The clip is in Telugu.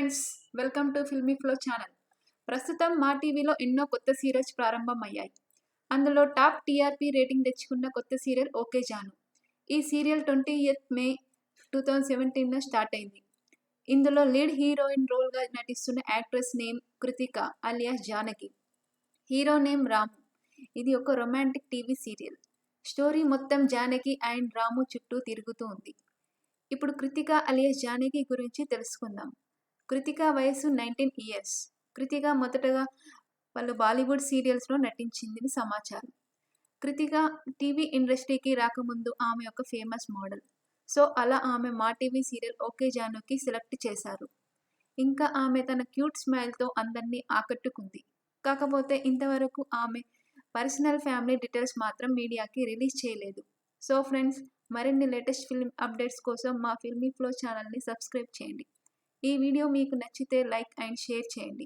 Friends, welcome to filmy flow channel. ప్రస్తుతం మా టీవీలో ఎన్నో కొత్త సీరియల్స్ ప్రారంభమయ్యాయి. అందులో టాప్ టీఆర్పీ రేటింగ్ తెచ్చుకున్న కొత్త సీరియల్ ఓకే జాను. ఈ సీరియల్ 20th మే 2017 స్టార్ట్ అయింది. ఇందులో లీడ్ హీరోయిన్ రోల్గా నటిస్తున్న actress name Kritika alias Janaki, hero name Ramu. ఇది ఒక రొమాంటిక్ టీవీ సీరియల్. స్టోరీ మొత్తం జానకి అండ్ రాము చుట్టూ తిరుగుతూ ఉంది. ఇప్పుడు కృతిక అలియాస్ జానకి గురించి తెలుసుకుందాం. కృతిక వయసు 19 years. కృతిక మొదటగా వాళ్ళు బాలీవుడ్ సీరియల్స్లో నటించిందని సమాచారం. కృతిక టీవీ ఇండస్ట్రీకి రాకముందు ఆమె ఒక ఫేమస్ మోడల్. సో అలా ఆమె మా టీవీ సీరియల్ ఓకే జానుకి సెలెక్ట్ చేశారు. ఇంకా ఆమె తన క్యూట్ స్మైల్తో అందరినీ ఆకట్టుకుంది. కాకపోతే ఇంతవరకు ఆమె పర్సనల్ ఫ్యామిలీ డీటెయిల్స్ మాత్రం మీడియాకి రిలీజ్ చేయలేదు. సో ఫ్రెండ్స్, మరిన్ని లేటెస్ట్ ఫిల్మ్ అప్డేట్స్ కోసం మా ఫిల్మీ ఫ్లో ఛానల్ని సబ్స్క్రైబ్ చేయండి. ఈ వీడియో మీకు నచ్చితే లైక్ అండ్ షేర్ చేయండి.